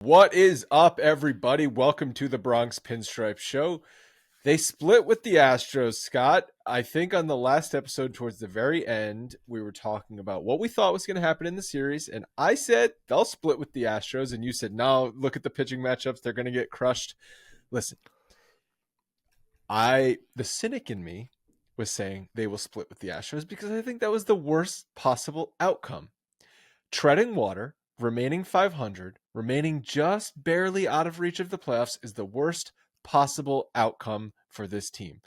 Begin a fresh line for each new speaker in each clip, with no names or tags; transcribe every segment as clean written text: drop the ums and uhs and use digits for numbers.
What is up, everybody? Welcome to the Bronx Pinstripes show. They split with the Astros, Scott. I think on the last episode, towards the very end, we were talking about what we thought was going to happen in the series, and I said they'll split with the Astros, and you said, no, look at the pitching matchups. They're going to get crushed. Listen, the cynic in me was saying they will split with the Astros because I think that was the worst possible outcome. Treading water, remaining 500, remaining just barely out of reach of the playoffs is the worst possible outcome for this team.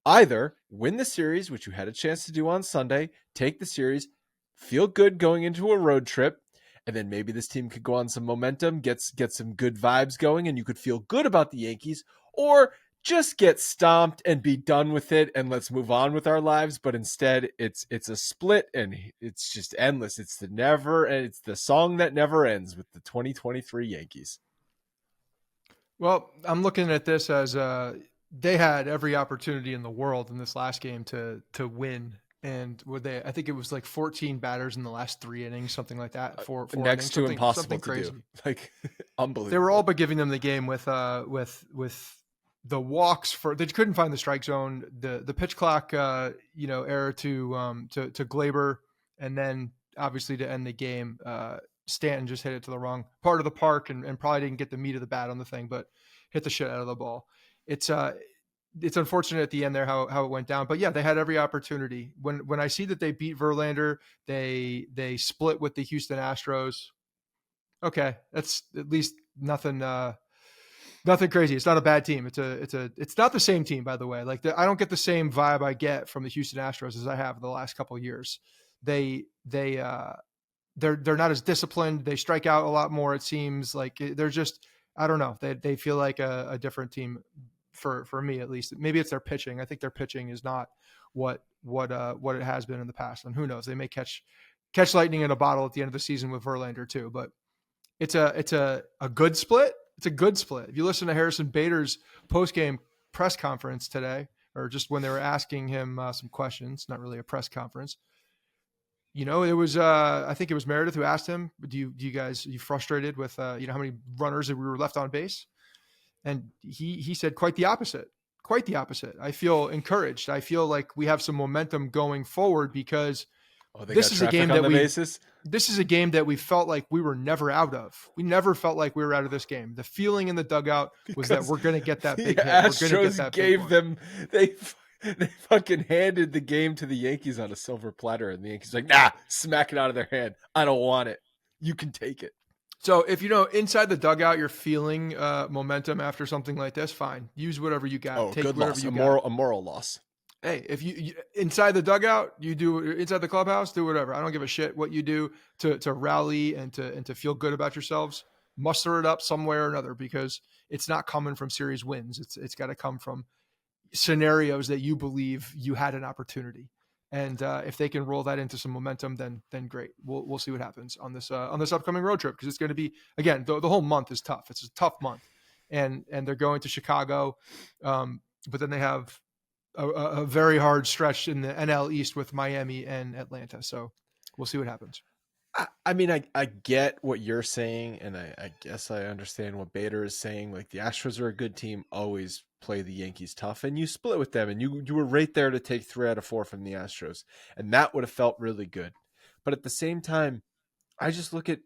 Either win the series, which you had a chance to do on Sunday, take the series, feel good going into a road trip, and then maybe this team could go on some momentum, get some good vibes going, and you could feel good about the Yankees, or just get stomped and be done with it and let's move on with our lives. But instead it's a split and it's just endless. It's the song that never ends with the 2023 Yankees.
Well, I'm looking at this as they had every opportunity in the world in this last game to win. And I think it was like 14 batters in the last 3 innings, something like that. Four
next
innings,
to impossible
something
to
crazy.
do. Like unbelievable.
They were all but giving them the game with the walks they couldn't find the strike zone, the pitch clock, error to Glaber. And then obviously to end the game, Stanton just hit it to the wrong part of the park and probably didn't get the meat of the bat on the thing, but hit the shit out of the ball. It's unfortunate at the end there how it went down, but yeah, they had every opportunity. When I see that they beat Verlander, they split with the Houston Astros. Okay. That's at least nothing crazy. It's not a bad team. It's not the same team, by the way. Like I don't get the same vibe I get from the Houston Astros as I have the last couple of years. They're not as disciplined. They strike out a lot more. It seems like they're just, I don't know. They feel like a different team for me, at least. Maybe it's their pitching. I think their pitching is not what it has been in the past. And who knows? They may catch lightning in a bottle at the end of the season with Verlander too. But it's a good split. It's a good split. If you listen to Harrison Bader's post-game press conference today, or just when they were asking him some questions, not really a press conference, it was, I think it was Meredith who asked him, are you frustrated with, how many runners that we were left on base? And he said quite the opposite. I feel encouraged. I feel like we have some momentum going forward because this is a game that we felt like we were never out of. We never felt like we were out of this game. The feeling in the dugout was that we're going to get that big hit.
They fucking handed the game to the Yankees on a silver platter, and the Yankees like, nah, smack it out of their hand. I don't want it. You can take it.
So if inside the dugout you're feeling momentum after something like this, fine. Use whatever you got.
Take good loss. A moral loss.
Hey, if you inside the dugout, you do inside the clubhouse, do whatever. I don't give a shit what you do to rally and to feel good about yourselves. Muster it up somewhere or another, because it's not coming from series wins. It's got to come from scenarios that you believe you had an opportunity. And if they can roll that into some momentum, then great. We'll see what happens on this upcoming road trip, because it's going to be, again, the whole month is tough. It's a tough month, and they're going to Chicago, but then they have a very hard stretch in the NL East with Miami and Atlanta. So we'll see what happens.
I mean, I get what you're saying, and I guess I understand what Bader is saying. Like, the Astros are a good team, always play the Yankees tough, and you split with them, and you were right there to take 3 out of 4 from the Astros, and that would have felt really good. But at the same time, I just look at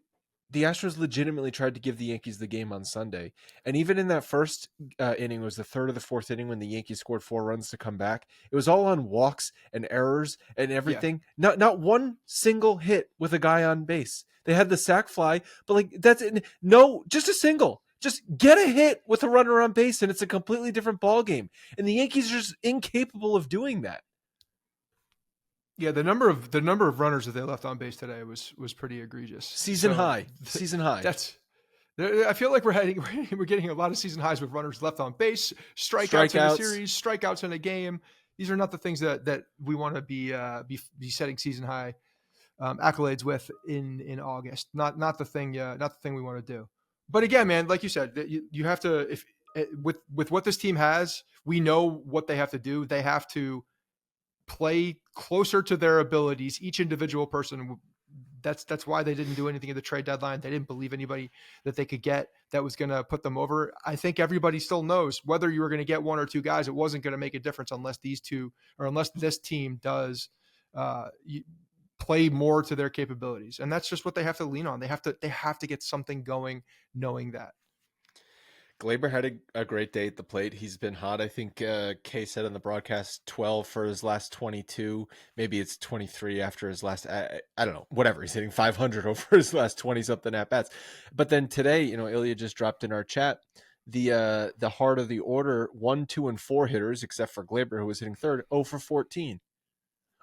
the Astros legitimately tried to give the Yankees the game on Sunday. And even in that first inning, was the 3rd or the 4th inning when the Yankees scored 4 runs to come back. It was all on walks and errors and everything. Yeah. Not one single hit with a guy on base. They had the sac fly, but like that's it. No, just a single. Just get a hit with a runner on base, and it's a completely different ball game. And the Yankees are just incapable of doing that.
Yeah, the number of runners that they left on base today was pretty egregious.
Season high.
I feel like we're getting a lot of season highs with runners left on base, strikeouts in a series, strikeouts in a game. These are not the things that we want to be setting season high accolades with in August. Not the thing we want to do. But again, man, like you said, you have to, with what this team has, we know what they have to do. They have to play closer to their abilities. Each individual person That's why they didn't do anything at the trade deadline. They didn't believe anybody that they could get that was going to put them over. I think everybody still knows whether you were going to get one or two guys, it wasn't going to make a difference unless these two, or unless this team does play more to their capabilities. And that's just what they have to lean on. They have to get something going, knowing that.
Gleyber had a great day at the plate. He's been hot. I think Kay said on the broadcast 12 for his last 22. Maybe it's 23 after his last, I don't know, whatever. He's hitting 500 over his last 20-something at-bats. But then today, Ilya just dropped in our chat, the heart of the order, 1, 2, and 4 hitters, except for Gleyber, who was hitting third, 0 for 14.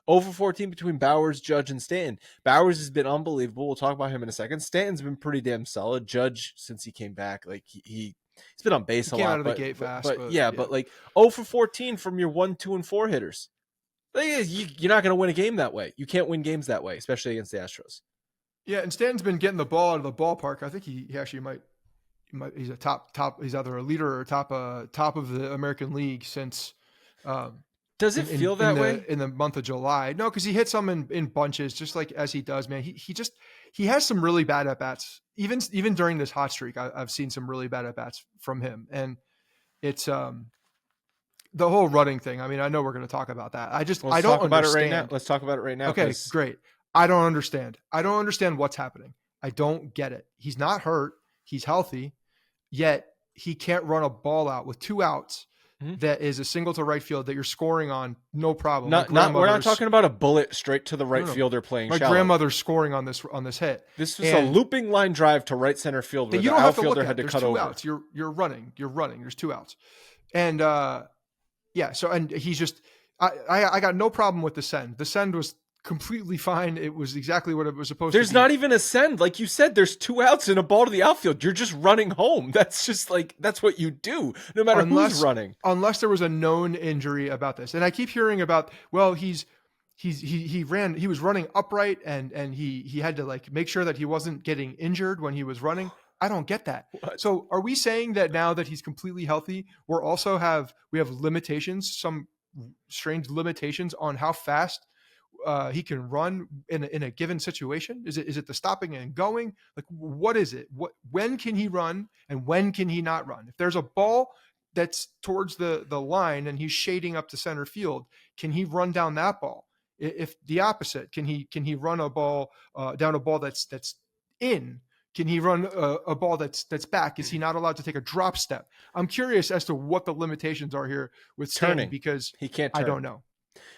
0 for 14 between Bauers, Judge, and Stanton. Bauers has been unbelievable. We'll talk about him in a second. Stanton's been pretty damn solid. Judge, since he came back, like he's been on base a lot.
Out of the gate fast,
but like 0 for 14 from your 1, 2, and 4 hitters. You're not going to win a game that way. You can't win games that way, especially against the Astros.
Yeah, and Stanton's been getting the ball out of the ballpark. I think he actually might. He's a top. He's either a leader or top of the American League since.
Does it feel that way
in the month of July? No, because he hits them in bunches, just like as he does, man. He has some really bad at bats. Even during this hot streak, I've seen some really bad at bats from him, and it's the whole running thing. I mean, I know we're going to talk about that. I don't understand.
About it right now. Let's talk about it right now.
Okay, great. I don't understand. I don't understand what's happening. I don't get it. He's not hurt. He's healthy, yet he can't run a ball out with 2 outs. That is a single to right field that you're scoring on, no problem.
We're not talking about a bullet straight to the right fielder playing
my
shallow.
Grandmother's scoring on this hit.
This was a looping line drive to right center field where the outfielder had to cut over.
Outs. You're running. There's 2 outs. And so and he's just I got no problem with the send. The send was completely fine. It was exactly what it was supposed to be.
There's not even a send. Like you said, there's 2 outs and a ball to the outfield. You're just running home. That's just that's what you do, no matter who's running.
Unless there was a known injury about this. And I keep hearing about, well, he was running upright and he had to make sure that he wasn't getting injured when he was running. I don't get that. What? So are we saying that now that he's completely healthy, we have limitations, some strange limitations on how fast he can run in a given situation? Is it the stopping and going? What is it? When can he run and when can he not run? If there's a ball that's towards the line and he's shading up to center field, can he run down that ball? If the opposite, can he run a ball down a ball that's in? Can he run a ball that's back? Is he not allowed to take a drop step? I'm curious as to what the limitations are here with Stanton, because
he can't turn.
I don't know.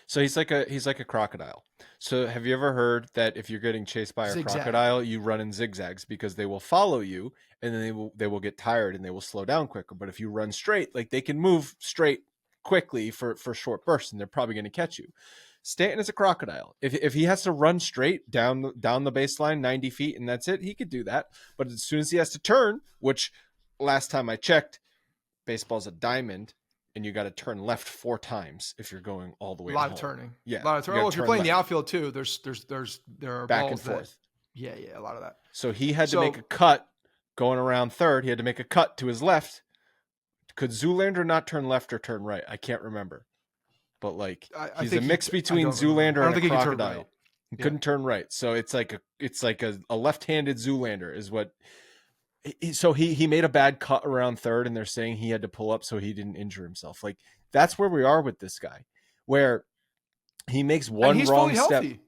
So he's like a crocodile. So have you ever heard that if you're getting chased by a crocodile, you run in zigzags because they will follow you and then they will get tired and they will slow down quicker. But if you run straight, they can move straight quickly for short bursts and they're probably going to catch you. Stanton is a crocodile. If he has to run straight down the baseline 90 feet and that's it, he could do that. But as soon as he has to turn, which last time I checked, baseball's a diamond. And you got to turn left 4 times if you're going all the way.
A lot of turning.
Yeah.
A lot of turning. Well, if you're playing the outfield too, there are
back
balls
and forth.
Yeah, a lot of that.
So he had to make a cut going around third. He had to make a cut to his left. Could Zoolander not turn left or turn right? I can't remember. But he's a mix between Zoolander and a crocodile. He couldn't turn right. So it's like a left-handed Zoolander is what. So he made a bad cut around third and they're saying he had to pull up so he didn't injure himself. That's where we are with this guy, where he makes one wrong step. Healthy.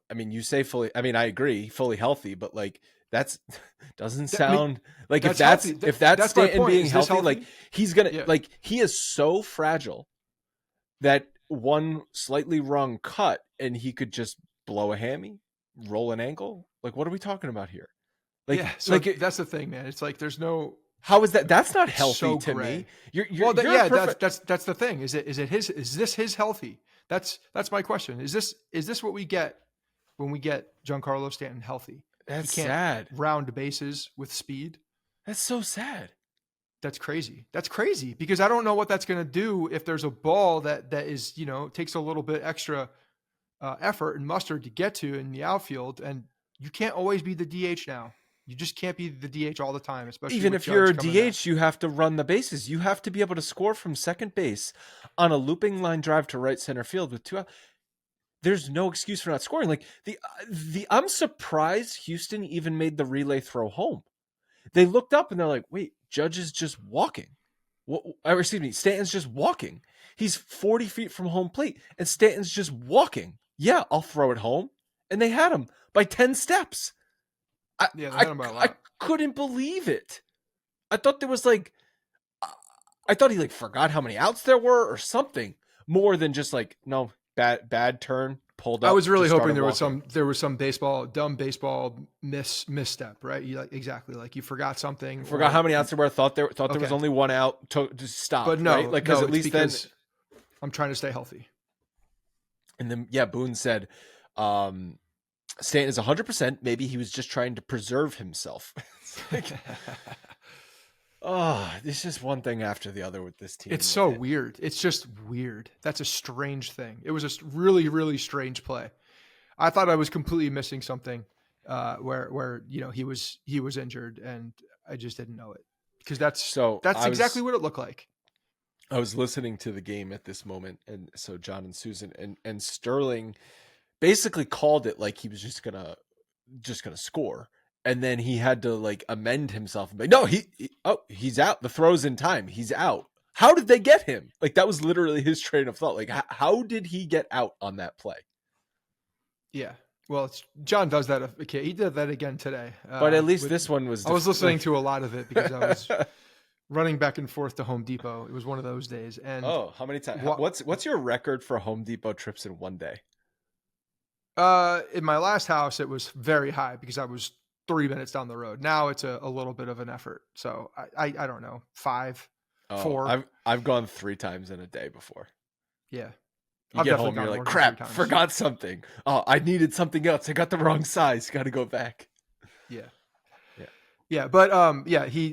I mean, you say fully, I mean, I agree, fully healthy, but that's doesn't sound if that's Stanton being healthy, he's going to, he is so fragile that one slightly wrong cut and he could just blow a hammy, roll an ankle. What are we talking about here?
That's the thing, man. It's there's no.
How is that? That's not healthy to me.
That's the thing. Is this his healthy? That's my question. Is this what we get when we get Giancarlo Stanton healthy?
That's sad.
Round bases with speed.
That's so sad.
That's crazy. That's crazy because I don't know what that's going to do if there's a ball that is takes a little bit extra effort and mustard to get to in the outfield, and you can't always be the DH now. You just can't be the DH all the time, especially
even if you're a DH, you have to run the bases. You have to be able to score from second base on a looping line drive to right center field with 2 outs. there's no excuse for not scoring. Like the I'm surprised Houston even made the relay throw home. They looked up and they're like, wait, Judge is just walking. Or excuse me, Stanton's just walking. He's 40 feet from home plate and Stanton's just walking. Yeah, I'll throw it home. And they had him by 10 steps.
They had him by a lot.
I couldn't believe it. I thought there was like, I thought he like forgot how many outs there were or something more than just like, no, bad turn, pulled up.
I was really hoping there was some dumb baseball misstep, right? You like exactly like you forgot something.
Forgot how many outs there were. Thought there was only one out. Just stop.
But no,
right? Like because at least then
I'm trying to stay healthy.
And then Boone said, Stanton is 100%. Maybe he was just trying to preserve himself. It's just one thing after the other with this team.
It's so weird. It's just weird. That's a strange thing. It was a really, really strange play. I thought I was completely missing something where he was injured and I just didn't know it because that's exactly what it looked like.
I was listening to the game at this moment, and so John and Susan and Sterling basically called it like he was just gonna score. And then he had to like amend himself and be like, no, he's out. The throw's in time. He's out. How did they get him? Like that was literally his train of thought. Like how did he get out on that play?
Yeah. Well, John does that. Okay, he did that again today.
But at least this one was.
I was listening to a lot of it because I was running back and forth to Home Depot. It was one of those days. And
how many times? What's your record for Home Depot trips in one day?
In my last house, it was very high because I was 3 minutes down the road. Now it's a little bit of an effort. So I don't know, 5, 4.
I've gone 3 times in a day before.
Yeah.
You get home, you're like, crap, forgot something. Oh, I needed something else. I got the wrong size. Got to go back.
Yeah. Yeah. But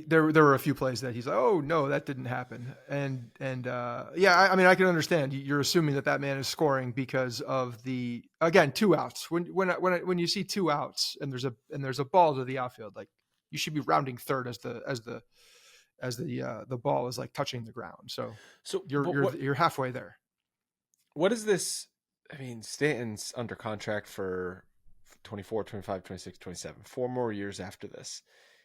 there were a few plays that he's like, oh no, that didn't happen. And I mean, I can understand you're assuming that man is scoring because of the, again, 2 outs. When you see 2 outs and there's a ball to the outfield, like you should be rounding third as the ball is like touching the ground. So you're halfway there.
What is this? I mean, Stanton's under contract for 24, 25, 26, 27, 4 more years after this.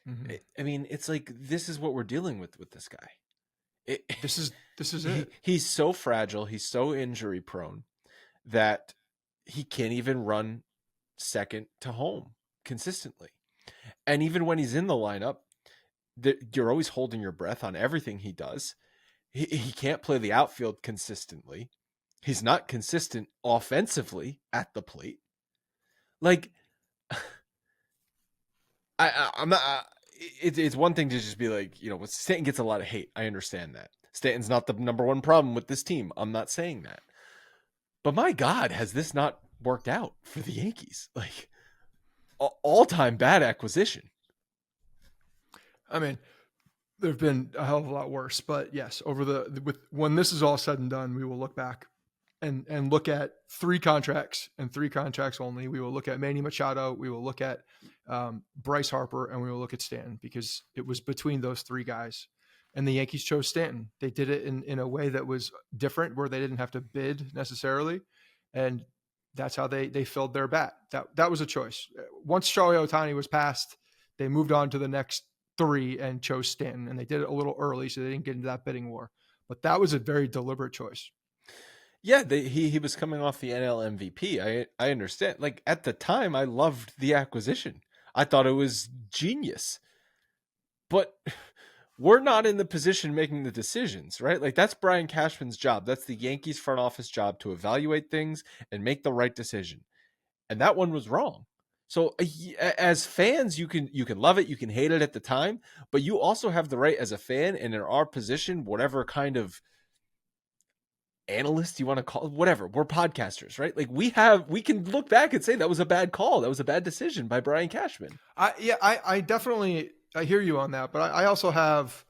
Mm-hmm. I mean, it's like, this is what we're dealing with this guy.
This is it.
He's so fragile. He's so injury prone that he can't even run second to home consistently. And even when he's in the lineup, you're always holding your breath on everything he does. He can't play the outfield consistently. He's not consistent offensively at the plate. Like, I'm not. It's one thing to just be like, Stanton gets a lot of hate. I understand that. Stanton's not the number one problem with this team. I'm not saying that. But my God, has this not worked out for the Yankees? Like, all-time bad acquisition.
I mean, there have been a hell of a lot worse. But yes, when this is all said and done, we will look back and look at 3 contracts and 3 contracts only. We will look at Manny Machado. We will look at Bryce Harper, and we will look at Stanton because it was between those 3 guys. And the Yankees chose Stanton. They did it in a way that was different, where they didn't have to bid necessarily. And that's how they filled their bat. That was a choice. Once Shohei Ohtani was passed, they moved on to the next 3 and chose Stanton. And they did it a little early, so they didn't get into that bidding war. But that was a very deliberate choice.
Yeah, he was coming off the NL MVP. I understand. Like, at the time, I loved the acquisition. I thought it was genius. But we're not in the position making the decisions, right? Like, that's Brian Cashman's job. That's the Yankees front office job, to evaluate things and make the right decision. And that one was wrong. So as fans, you can love it, you can hate it at the time, but you also have the right as a fan, and in our position, whatever kind of analyst you want to call it, whatever, we're podcasters, right? Like, we can look back and say that was a bad call, that was a bad decision by Brian Cashman.
I definitely, I hear you on that, but I also have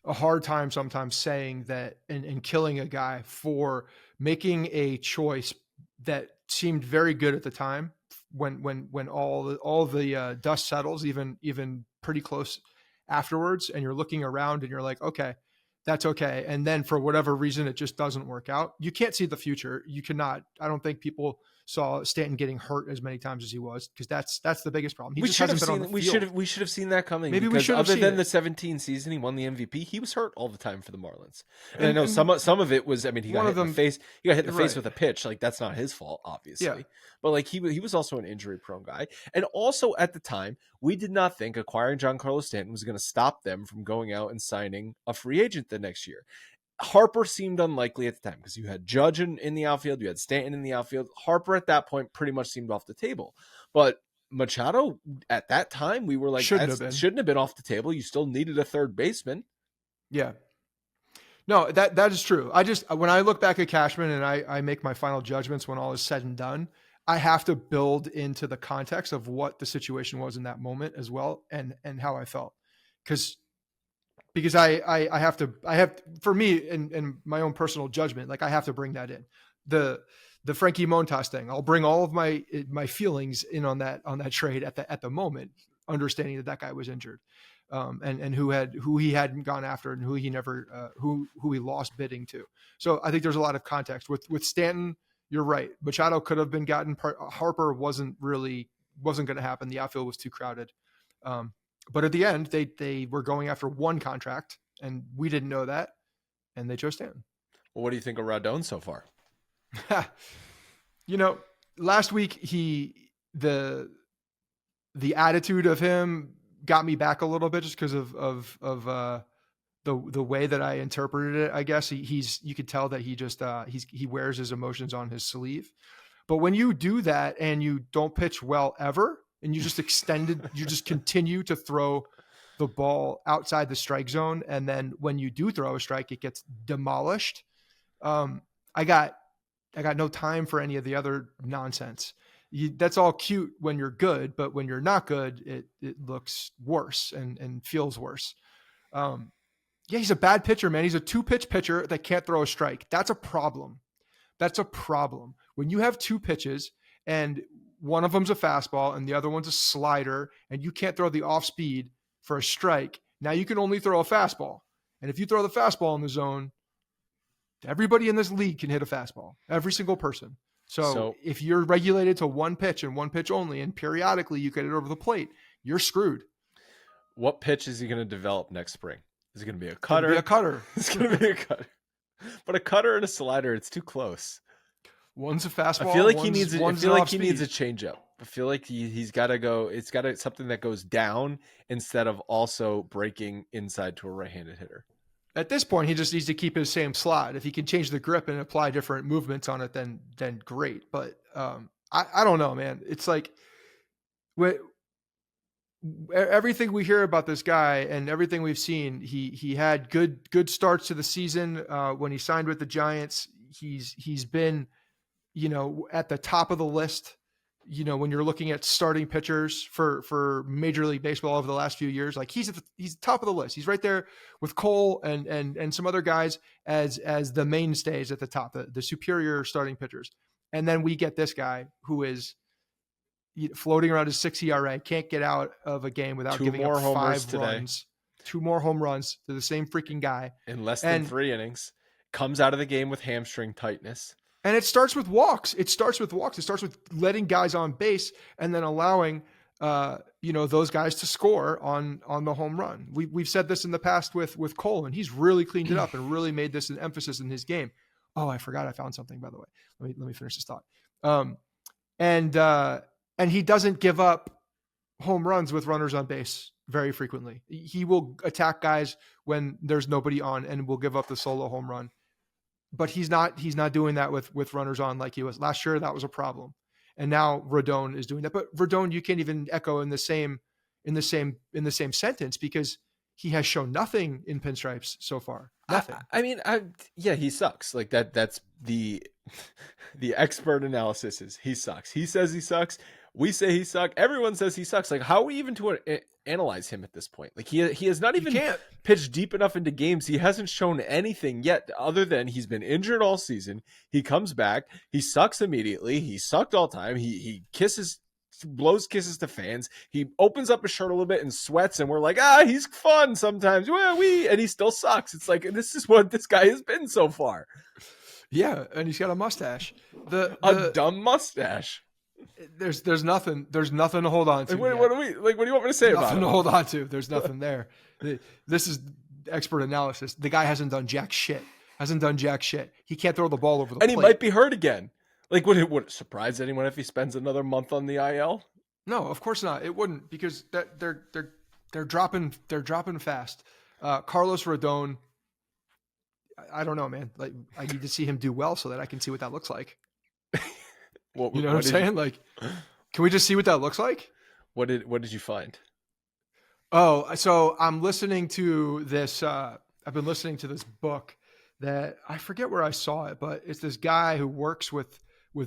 a hard time sometimes saying that and killing a guy for making a choice that seemed very good at the time when all the dust settles, even pretty close afterwards, and you're looking around and you're like, okay, that's okay. And then for whatever reason, it just doesn't work out. You can't see the future. You cannot. I don't think people saw Stanton getting hurt as many times as he was, because that's the biggest problem. He
We
just
should have
hasn't been on
seen
the field.
we should have seen that coming.
Maybe we
because
should have
other
seen
than
it.
the 17 season, he won the MVP. He was hurt all the time for the Marlins, and I
And-
know
and
some of it was. I mean, he got
one
hit
of
in the
them-
face. He got hit in the face
right.
with a pitch. Like that's not his fault, obviously.
Yeah.
But like he was also an injury prone guy, and also at the time we did not think acquiring Giancarlo Stanton was going to stop them from going out and signing a free agent the next year. Harper seemed unlikely at the time because you had Judge in the outfield, you had Stanton in the outfield. Harper at that point pretty much seemed off the table, but Machado at that time we were like shouldn't have been off the table. You still needed a third baseman.
Yeah. No, that is true. When I look back at Cashman and I make my final judgments when all is said and done, I have to build into the context of what the situation was in that moment as well, and how I felt. Because I have for me and my own personal judgment, like I have to bring that in. The Frankie Montas thing, I'll bring all of my feelings in on that trade at the moment, understanding that guy was injured, and who he hadn't gone after and who he never who he lost bidding to. So I think there's a lot of context with Stanton. You're right. Machado could have been gotten. Harper wasn't going to happen. The outfield was too crowded. But at the end, they were going after one contract, and we didn't know that, and they chose Stanton.
Well, what do you think of Rodon so far?
Last week the attitude of him got me back a little bit just because of the way that I interpreted it. I guess you could tell that he wears his emotions on his sleeve. But when you do that and you don't pitch well ever, and you just continue to throw the ball outside the strike zone, and then when you do throw a strike, it gets demolished. I got no time for any of the other nonsense. That's all cute when you're good, but when you're not good, it looks worse and feels worse. Yeah, he's a bad pitcher, man. He's a 2-pitch pitcher that can't throw a strike. That's a problem. When you have 2 pitches and one of them's a fastball and the other one's a slider, and you can't throw the off speed for a strike, now you can only throw a fastball. And if you throw the fastball in the zone, everybody in this league can hit a fastball. Every single person. So if you're regulated to 1 pitch and 1 pitch only, and periodically you get it over the plate, you're screwed.
What pitch is he going to develop next spring? Is it going to be a cutter? It's going to be a cutter. But a cutter and a slider, it's too close.
One's a fastball.
I feel like he needs a changeup. I feel like he's got to go. It's got to something that goes down instead of also breaking inside to a right-handed hitter.
At this point, he just needs to keep his same slot. If he can change the grip and apply different movements on it, then great. But I don't know, man. It's like everything we hear about this guy and everything we've seen, he had good starts to the season when he signed with the Giants. He's been, at the top of the list, when you're looking at starting pitchers for Major League Baseball over the last few years. Like he's top of the list. He's right there with Cole and some other guys as the mainstays at the top, the superior starting pitchers. And then we get this guy who is floating around his 6 ERA, can't get out of a game without giving up 5 runs. 2 more home runs to the same freaking guy
in less than 3 innings. Comes out of the game with hamstring tightness.
And it starts with walks. It starts with letting guys on base and then allowing, those guys to score on the home run. We've said this in the past with Cole, and he's really cleaned it up and really made this an emphasis in his game. Oh, I forgot I found something, by the way. Let me finish this thought. And he doesn't give up home runs with runners on base very frequently. He will attack guys when there's nobody on and will give up the solo home run. But he's not doing that with runners on like he was last year. That was a problem. And now Rodon is doing that. But Rodon, you can't even echo in the same sentence, because he has shown nothing in Pinstripes so far. Nothing.
He sucks. Like that's the expert analysis is he sucks. He says he sucks. We say he sucks. Everyone says he sucks. Like, how are we even to analyze him at this point? Like, he has not even pitched deep enough into games. He hasn't shown anything yet other than he's been injured all season. He comes back. He sucks immediately. He sucked all time. He blows kisses to fans. He opens up his shirt a little bit and sweats, and we're like, he's fun sometimes. And he still sucks. It's like, this is what this guy has been so far.
Yeah, and he's got a mustache.
A dumb mustache.
There's nothing to hold on to.
What do we like? What do you want me to say about
Nothing
him?
to hold on to. There's nothing there. This is expert analysis. The guy hasn't done jack shit. He can't throw the ball over the
And
plate.
he might be hurt again. Like, would it surprise anyone if he spends another month on the IL?
No, of course not. It wouldn't, because they're dropping fast. Carlos Rodon, I don't know, man. Like, I need to see him do well so that I can see what that looks like. You know what I'm saying? Like, can we just see what that looks like?
What did you find?
Oh, so I'm listening to this. I've been listening to this book that I forget where I saw it, but it's this guy who works with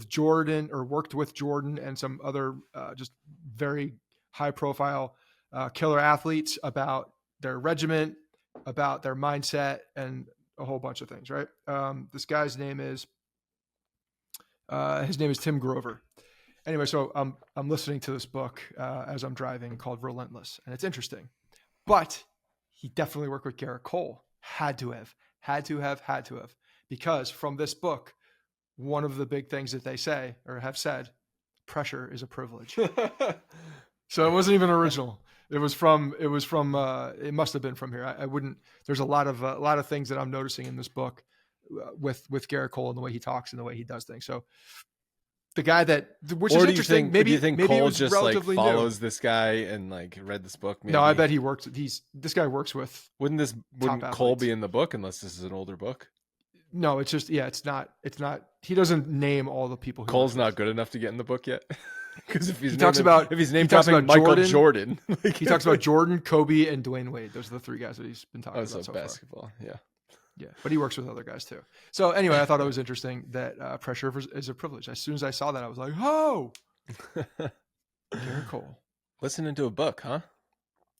Jordan, or worked with Jordan and some other just very high profile killer athletes, about their regiment, about their mindset, and a whole bunch of things. Right. This guy's name is Tim Grover. Anyway, so I'm listening to this book as I'm driving, called Relentless, and it's interesting. But he definitely worked with Garrett Cole. Had to have, because from this book, one of the big things that they say, or have said, pressure is a privilege. So it wasn't even original. It must have been from here. I wouldn't. There's a lot of things that I'm noticing in this book with Garrett Cole and the way he talks and the way he does things. So the guy which is interesting.
Do you think Cole just like follows
new.
This guy and like read this book? Maybe?
No, I bet he works. This guy works with.
Wouldn't Cole be in the book unless this is an older book?
No, it's just, it's not. He doesn't name all the people.
Cole's not good enough to get in the book yet. Because if he's name
dropping
Michael Jordan,
he talks about Jordan, Kobe, and Dwayne Wade. Those are the three guys that he's been talking about so
basketball.
Far. Yeah, but he works with other guys too. So anyway, I thought it was interesting that pressure is a privilege. As soon as I saw that, I was like, oh, Garrett Cole.
Listening to a book, huh?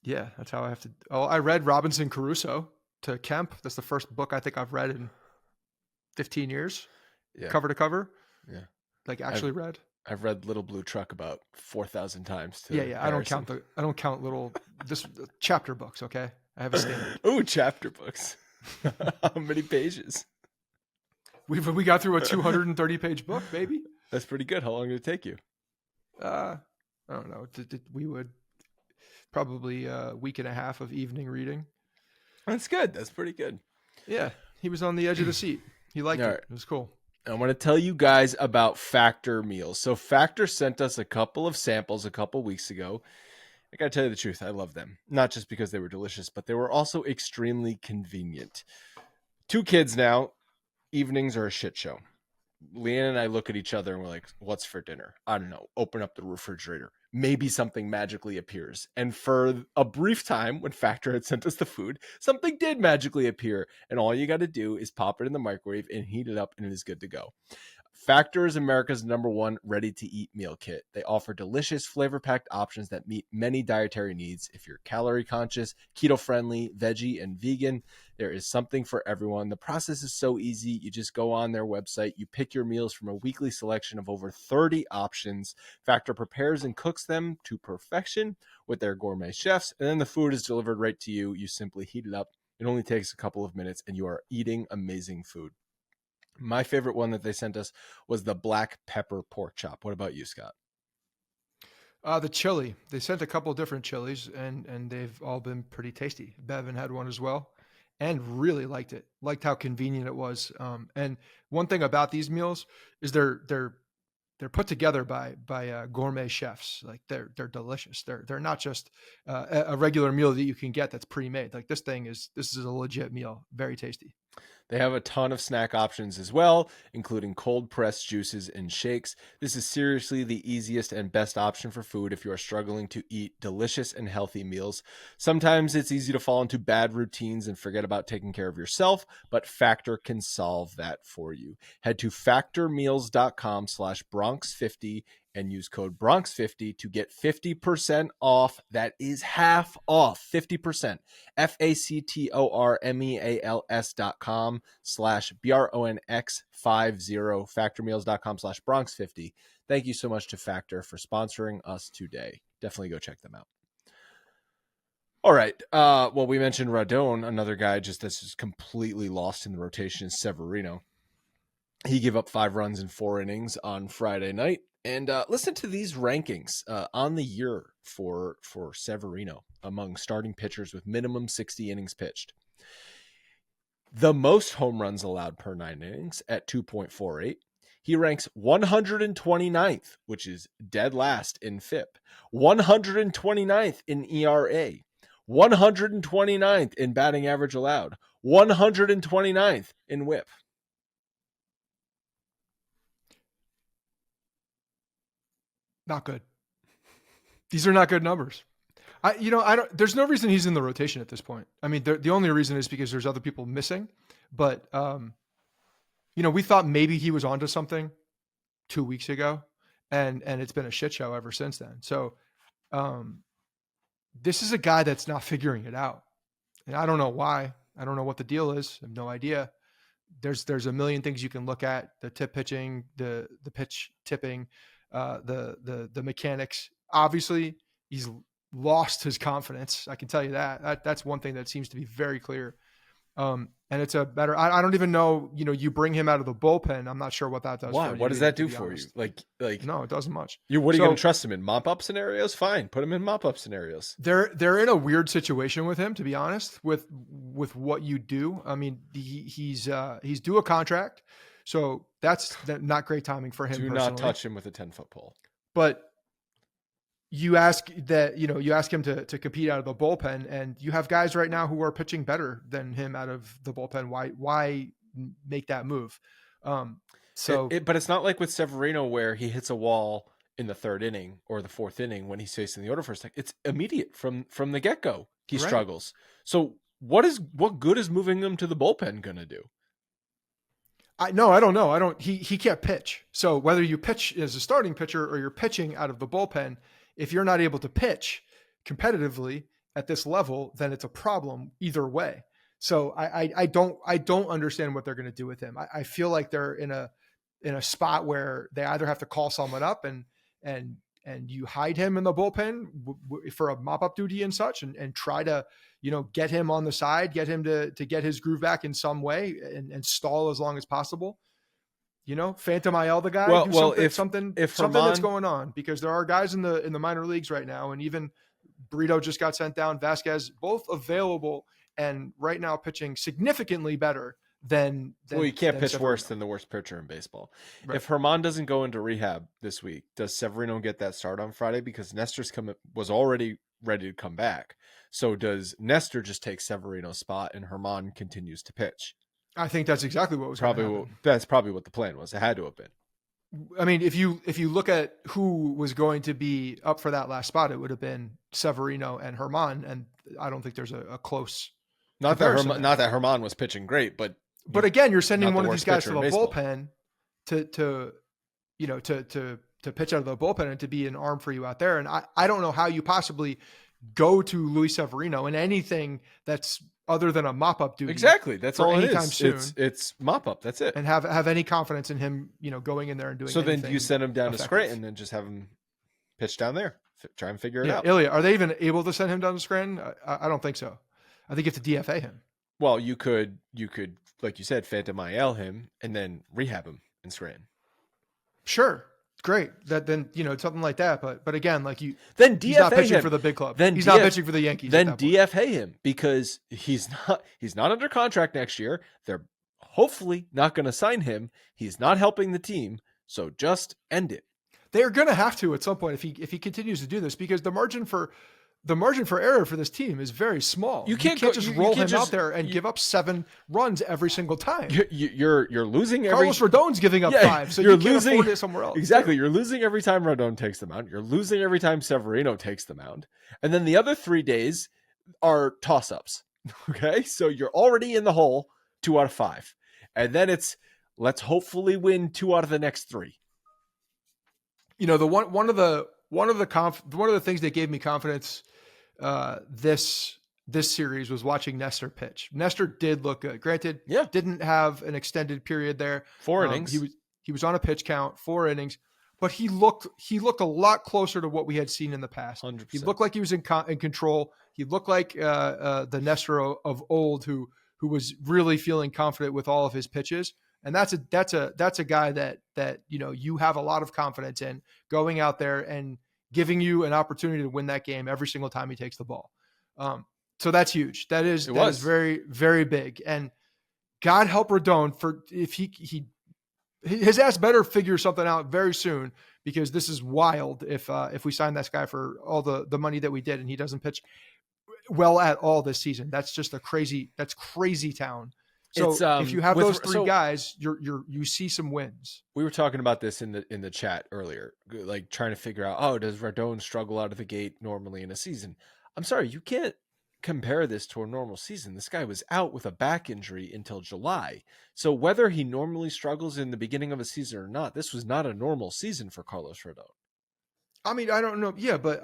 Yeah, that's how I have to. Oh, I read Robinson Crusoe to Kemp. That's the first book I think I've read in 15 years, cover to cover.
Yeah,
like actually read.
I've read Little Blue Truck about 4,000 times.
Yeah. I don't count little chapter books. Okay, I have a standard.
Oh, chapter books. How many pages?
We got through a 230 page book, baby.
That's pretty good. How long did it take you?
I don't know. We would probably a week and a half of evening reading.
That's good. That's pretty good.
Yeah, he was on the edge of the seat. He liked it.
Right.
It was cool.
I want to tell you guys about Factor meals. So Factor sent us a couple of samples a couple weeks ago. I got to tell you the truth. I love them. Not just because they were delicious, but they were also extremely convenient. 2 kids now. Evenings are a shit show. Leanne and I look at each other and we're like, what's for dinner? I don't know. Open up the refrigerator. Maybe something magically appears. And for a brief time, when Factor had sent us the food, something did magically appear. And all you got to do is pop it in the microwave and heat it up, and it is good to go. Factor is America's #1 ready-to-eat meal kit. They offer delicious, flavor-packed options that meet many dietary needs. If you're calorie conscious, keto-friendly, veggie, and vegan, there is something for everyone. The process is so easy. You just go on their website, you pick your meals from a weekly selection of over 30 options. Factor prepares and cooks them to perfection with their gourmet chefs, and then the food is delivered right to you. You simply heat it up. It only takes a couple of minutes, and you are eating amazing food. My favorite one that they sent us was the black pepper pork chop. What about you, Scott?
The chili. They sent a couple of different chilies, and they've all been pretty tasty. Bevan had one as well, and really liked it. Liked how convenient it was. And one thing about these meals is they're put together by gourmet chefs. Like they're delicious. They're not just a regular meal that you can get that's pre-made. Like this is a legit meal. Very tasty.
They have a ton of snack options as well, including cold pressed juices and shakes. This is seriously the easiest and best option for food if you are struggling to eat delicious and healthy meals. Sometimes it's easy to fall into bad routines and forget about taking care of yourself, but Factor can solve that for you. Head to factormeals.com/Bronx50 and use code Bronx50 to get 50% off. That is half off, 50%. FACTORMEALS.com/BRONX50, factormeals.com/Bronx50. Thank you so much to Factor for sponsoring us today. Definitely go check them out. All right. Well, we mentioned Rodon, another guy that's just completely lost in the rotation is Severino. He gave up 5 runs in 4 innings on Friday night. And listen to these rankings on the year for Severino among starting pitchers with minimum 60 innings pitched. The most home runs allowed per 9 innings at 2.48. He ranks 129th, which is dead last in FIP, 129th in ERA, 129th in batting average allowed, 129th in WHIP.
Not good. These are not good numbers. There's no reason he's in the rotation at this point. I mean, the only reason is because there's other people missing. But, we thought maybe he was onto something 2 weeks ago, and it's been a shit show ever since then. So, this is a guy that's not figuring it out. And I don't know why. I don't know what the deal is. I have no idea. There's a million things you can look at: the tip pitching, the pitch tipping, the mechanics. Obviously, he's lost his confidence. I can tell you that. That's one thing that seems to be very clear. And it's a better. I don't even know. You bring him out of the bullpen. I'm not sure what that does.
Why?
For you,
what does that do for
honest.
you? Like
no, it doesn't much.
What are you going to trust him in? Mop up scenarios? Fine, put him in mop up scenarios.
They're in a weird situation with him, to be honest. With what you do. I mean, he's due a contract, so that's not great timing for him.
Do
personally.
not touch him with a 10-foot pole.
But you ask him to compete out of the bullpen, and you have guys right now who are pitching better than him out of the bullpen. Why make that move? But
it's not like with Severino where he hits a wall in the 3rd inning or the 4th inning when he's facing the order first. It's immediate from the get-go. He struggles. So what good is moving him to the bullpen going to do?
I don't know. He can't pitch. So whether you pitch as a starting pitcher or you're pitching out of the bullpen, if you're not able to pitch competitively at this level, then it's a problem either way. So I don't understand what they're going to do with him. I feel like they're in a spot where they either have to call someone up and you hide him in the bullpen for a mop up duty and such, and try to, get him on the side, get him to get his groove back in some way and stall as long as possible. Phantom IL the guy. If something that's going on, because there are guys in the minor leagues right now, and even Brito just got sent down. Vasquez, both available and right now pitching significantly better than you can't
pitch
Severino.
Worse than the worst pitcher in baseball. Right. If German doesn't go into rehab this week, does Severino get that start on Friday? Because Nestor's was already ready to come back. So does Nestor just take Severino's spot and German continues to pitch?
I think that's exactly what was
that's probably what the plan was. It had to have been.
I mean, if you look at who was going to be up for that last spot, it would have been Severino and German, and I don't think there's a close.
Not that German was pitching great, but
again, you're sending one of these guys to the bullpen to pitch out of the bullpen and to be an arm for you out there. And I don't know how you possibly go to Luis Severino in anything that's other than a mop-up duty.
Exactly. That's all it is.
Soon,
it's mop-up. That's it.
And have any confidence in him, going in there and doing
so
anything.
Then you send him down
effective.
to Scranton and just have him pitch down there. Try and figure it out.
Ilya, are they even able to send him down to Scranton? I don't think so. I think you have to DFA him.
Well, you could, like you said, Phantom IL him and then rehab him in Scranton.
Sure. Great. Then something like that. But again,
then DFA
he's not pitching
him.
For the big club.
Then
he's not pitching for the Yankees.
Then DFA him because he's not under contract next year. They're hopefully not going to sign him. He's not helping the team. So just end it.
They're going to have to at some point if he continues to do this, because the margin for error for this team is very small. You can't just roll him out there and give up 7 runs every single time.
You're losing
Carlos Rodon's giving up 5, so you can't afford it somewhere else.
Exactly. You're losing every time Rodon takes the mound. You're losing every time Severino takes the mound. And then the other 3 days are toss-ups. Okay? So you're already in the hole 2 out of 5. And then it's let's hopefully win 2 out of the next 3.
One of the things that gave me confidence this series was watching Nestor pitch. Nestor did look good. Granted, didn't have an extended period there.
4 innings.
He was on a pitch count, 4 innings, but he looked a lot closer to what we had seen in the past.
100%.
He looked like he was in control. He looked like the Nestor of old, who was really feeling confident with all of his pitches. And that's a guy that, you know, you have a lot of confidence in going out there and giving you an opportunity to win that game every single time he takes the ball. So that's huge. That is very, very big. And God help Rodon for if his ass better figure something out very soon, because this is wild if we sign this guy for all the money that we did and he doesn't pitch well at all this season. That's just crazy town. So if you have those three guys, you see some wins.
We were talking about this in the chat earlier, like trying to figure out, oh, does Rodon struggle out of the gate normally in a season? I'm sorry, you can't compare this to a normal season. This guy was out with a back injury until July. So whether he normally struggles in the beginning of a season or not, this was not a normal season for Carlos Rodon.
I mean, I don't know. Yeah, but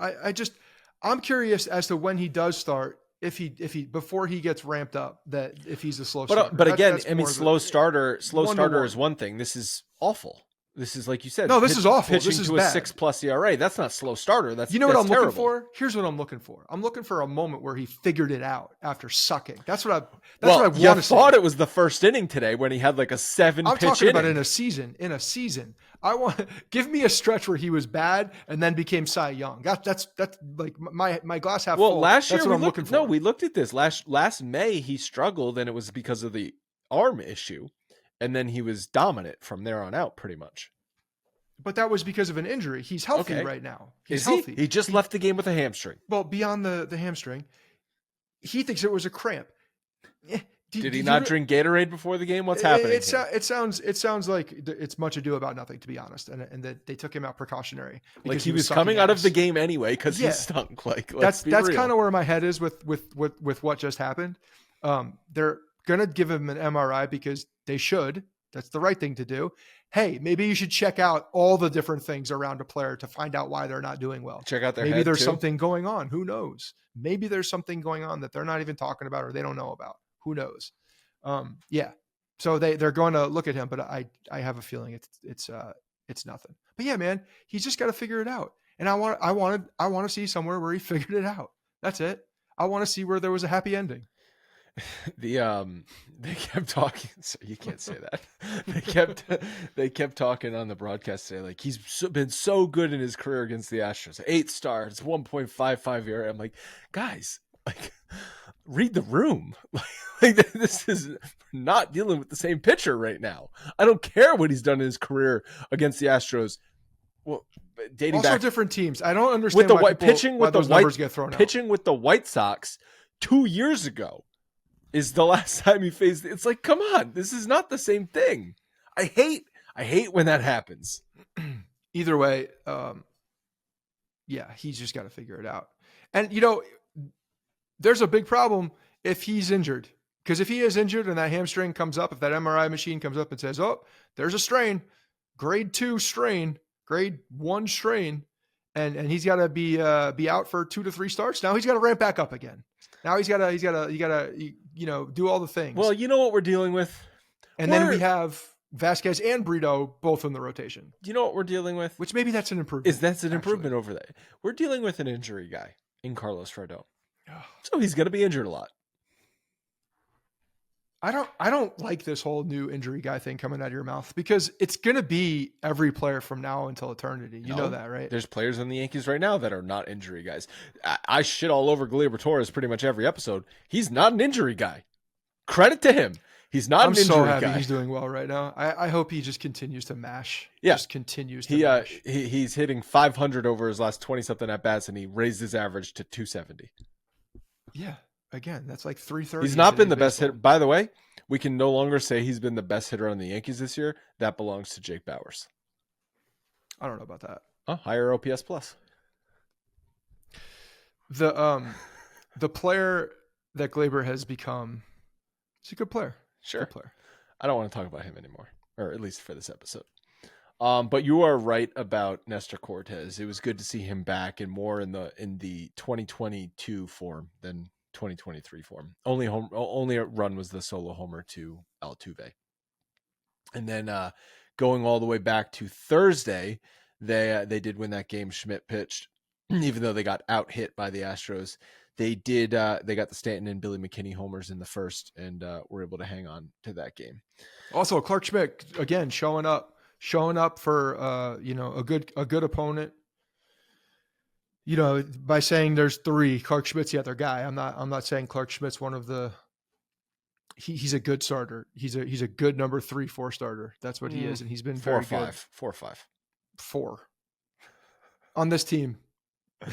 I'm curious as to when he does start, if he before he gets ramped up, that if he's a slow starter.
But again, I mean, slow starter is one thing. This is awful. This is, like you said,
this is awful.
Pitching
this is
to
bad.
a 6+ ERA. That's not slow starter. That's,
you know what I'm
terrible.
looking for? Here's what I'm looking for. I'm looking for a moment where he figured it out after sucking. That's what I want to see.
Thought it was the first inning today when he had like a 7
I'm
pitch
talking
inning.
about in a season. I want give me a stretch where he was bad and then became Cy Young. That's like my glass half full.
Well, last year
that's what I'm looking for.
No, we looked at this last May. He struggled, and it was because of the arm issue, and then he was dominant from there on out, pretty much.
But that was because of an injury. He's healthy right now. He's healthy.
He just left the game with a hamstring.
Well, beyond the hamstring, he thinks it was a cramp.
Did he not drink Gatorade before the game? What's happening?
It sounds like it's much ado about nothing, to be honest, and that they took him out precautionary.
Like he was coming out of the game anyway because he stunk. Like
that's kind of where my head is with what just happened. They're gonna give him an MRI because they should. That's the right thing to do. Hey, maybe you should check out all the different things around a player to find out why they're not doing well.
Check out their
maybe
head
there's
too.
something going on. Who knows? Maybe there's something going on that they're not even talking about or they don't know about. Who knows? So they're going to look at him, but I have a feeling it's nothing. But yeah, man, he's just got to figure it out. And I want to see somewhere where he figured it out. That's it. I want to see where there was a happy ending.
They kept talking. So you can't say that. They kept talking on the broadcast today. Like he's been so good in his career against the Astros. 8 stars, 1.55 ERA. I'm like, guys, like read the room. Like this is not dealing with the same pitcher right now. I don't care what he's done in his career against the Astros. Well, dating
also
back
different teams. I don't understand
with the
why
pitching with
those
the
numbers get thrown out.
Pitching with the White Sox 2 years ago is the last time he faced. It's like, come on, this is not the same thing. I hate when that happens.
Either way, he's just got to figure it out. And there's a big problem if he's injured, because if he is injured and that hamstring comes up, if that MRI machine comes up and says, "Oh, there's a strain, grade 2 strain, grade 1 strain," and he's got to be out for 2 to 3 starts. Now he's got to ramp back up again. Now he's got to do all the things.
Well, you know what we're dealing with,
and then we have Vasquez and Brito both in the rotation.
You know what we're dealing with,
which maybe that's an improvement.
That's an improvement over there. We're dealing with an injury guy in Carlos Rodon, so he's going to be injured a lot.
I don't like this whole new injury guy thing coming out of your mouth, because it's going to be every player from now until eternity. You know that, right?
There's players in the Yankees right now that are not injury guys. I shit all over Gleyber Torres pretty much every episode. He's not an injury guy. Credit to him. He's not an injury guy. I'm so happy
he's doing well right now. I hope he just continues to mash.
Yeah.
Just continues to mash.
He's hitting 500 over his last 20-something at-bats, and he raised his average to 270.
Yeah. Again, that's like 330.
He's not been the best hitter. By the way, we can no longer say he's been the best hitter on the Yankees this year. That belongs to Jake Bauers.
I don't know about that.
Oh, higher OPS plus.
The player that Gleyber has become, he's a good player.
Sure.
Good player.
I don't want to talk about him anymore, or at least for this episode. But you are right about Nestor Cortes. It was good to see him back and more in the 2022 form than 2023 form. Only a run was the solo homer to Altuve. And then going all the way back to Thursday, they did win that game. Schmidt pitched, even though they got out hit by the Astros. they did. They got the Stanton and Billy McKinney homers in the first, and were able to hang on to that game.
Also, Clark Schmidt again showing up for a good opponent. By saying there's three, Clark Schmidt's the other guy. I'm not saying Clark Schmidt's one of the. He's a good starter. He's a good number 3-4 starter. That's what he is, and he's been
4 or
very
5,
good.
4 or 5,
4 on this team.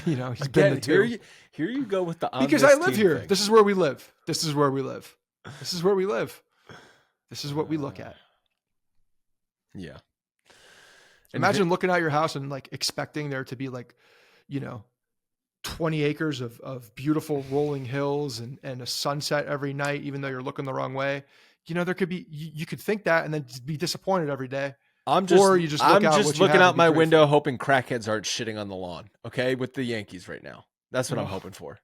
He's
Again,
been the 2.
Here you go with the
because I live here. Thing. This is where we live. This is where we live. This is where we live. This is what we look at.
Yeah.
Imagine looking out your house and like expecting there to be like, 20 acres of beautiful rolling hills and a sunset every night, even though you're looking the wrong way. There could be, you could think that and then be disappointed every day.
I'm just looking out my window, hoping crackheads aren't shitting on the lawn. Okay. With the Yankees right now. That's what I'm hoping for.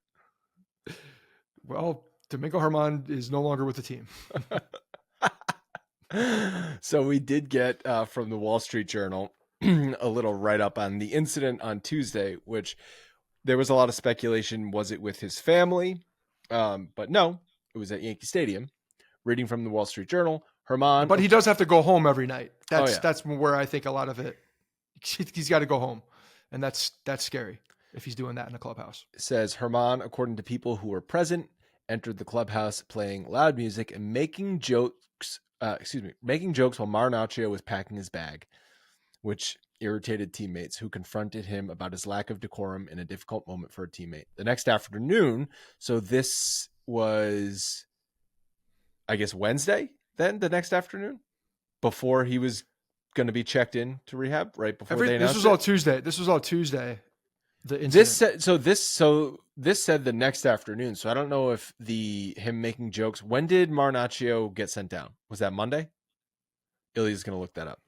Well, Domingo German is no longer with the team.
So we did get from the Wall Street Journal a little write-up on the incident on Tuesday, which there was a lot of speculation. Was it with his family? But no, it was at Yankee Stadium. Reading from the Wall Street Journal, German.
But he does have to go home every night. That's where I think a lot of it. He's got to go home, and that's scary if he's doing that in a clubhouse.
It says German, according to people who were present, entered the clubhouse playing loud music and making jokes while Marinaccio was packing his bag, which irritated teammates who confronted him about his lack of decorum in a difficult moment for a teammate. The next afternoon, so this was, I guess, Wednesday, then the next afternoon, before he was going to be checked in to rehab, right before they announced
This was all Tuesday. This was all Tuesday. The incident. This said the next afternoon. So I don't know if him making jokes. When did Marinaccio get sent down? Was that Monday? Ilya's going to look that up.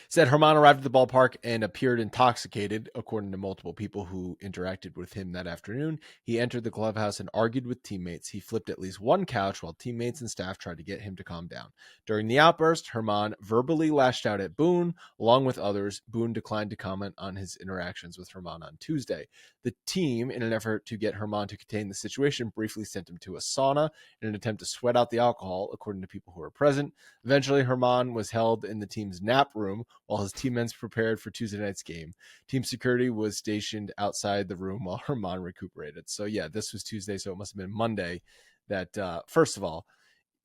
Said German arrived at the ballpark and appeared intoxicated, according to multiple people who interacted with him that afternoon. He entered the clubhouse and argued with teammates. He flipped at least one couch while teammates and staff tried to get him to calm down. During the outburst, German verbally lashed out at Boone. Along with others, Boone declined to comment on his interactions with German on Tuesday. The team, in an effort to get German to contain the situation, briefly sent him to a sauna in an attempt to sweat out the alcohol, according to people who were present. Eventually, German was held in the team's nap room while his teammates prepared for Tuesday night's game. Team security was stationed outside the room while German recuperated. So yeah, this was Tuesday, so it must have been Monday that, first of all,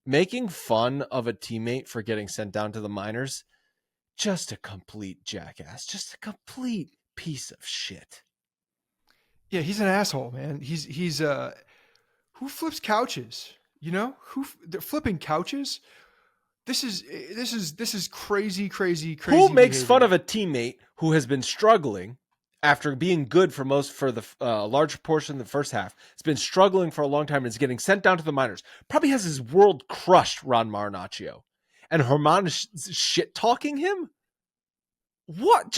making fun of a teammate for getting sent down to the minors, just a complete jackass, just a complete piece of shit. Yeah, he's an asshole, man. He's who flips couches? Flipping couches? This is crazy.
Who makes fun of a teammate who has been struggling after being good for the large portion of the first half? It's been struggling for a long time and is getting sent down to the minors. Probably has his world crushed, Ron Marinaccio. And German is shit talking him? What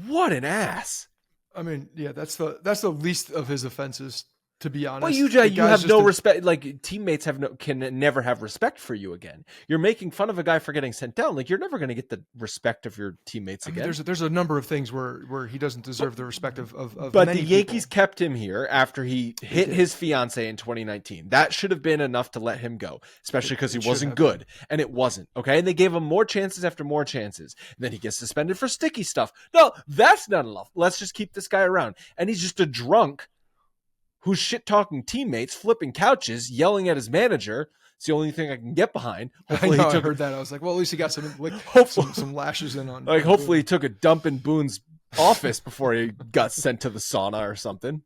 an ass.
I mean, yeah, that's the least of his offenses, to be honest.
Well, you have no respect. Like, teammates can never have respect for you again. You're making fun of a guy for getting sent down. Like, you're never going to get the respect of your teammates again.
There's a number of things where he doesn't deserve the respect of.
But the Yankees kept him here after he hit his fiance in 2019. That should have been enough to let him go, especially because he wasn't good, and it wasn't. Okay, and they gave him more chances after more chances. And then he gets suspended for sticky stuff. No, that's not enough. Let's just keep this guy around. And he's just a drunk who's shit-talking teammates, flipping couches, yelling at his manager. It's the only thing I can get behind. Hopefully
I heard that. I was like, well, at least he got some lashes in on.
Like, hopefully he took a dump in Boone's office before he got sent to the sauna or something.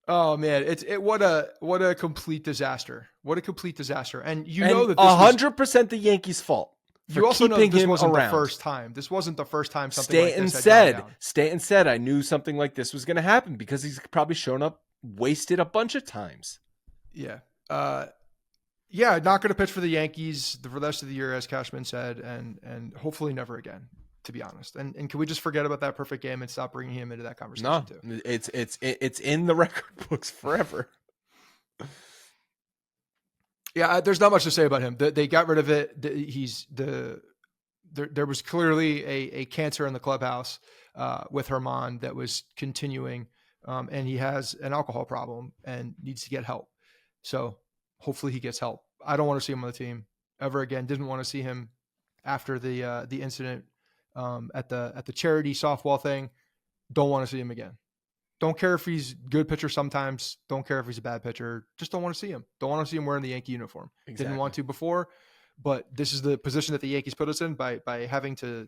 Oh man, what a complete disaster. What a complete disaster. And know that this
100% the Yankees' fault.
You also know this wasn't the first time. This wasn't the first time something like this had gone down.
Stanton said, I knew something like this was going to happen because he's probably shown up wasted a bunch of times.
Yeah. Not going to pitch for the Yankees for the rest of the year, as Cashman said, and hopefully never again, to be honest. And can we just forget about that perfect game and stop bringing him into that conversation too?
No, it's in the record books forever.
Yeah, there's not much to say about him. They got rid of it. There was clearly a cancer in the clubhouse with German that was continuing and he has an alcohol problem and needs to get help. So hopefully he gets help. I don't want to see him on the team ever again. Didn't want to see him after the incident at the charity softball thing. Don't want to see him again. Don't care if he's a good pitcher sometimes. Don't care if he's a bad pitcher. Just don't want to see him. Don't want to see him wearing the Yankee uniform.
Exactly.
Didn't want to before, but this is the position that the Yankees put us in by having to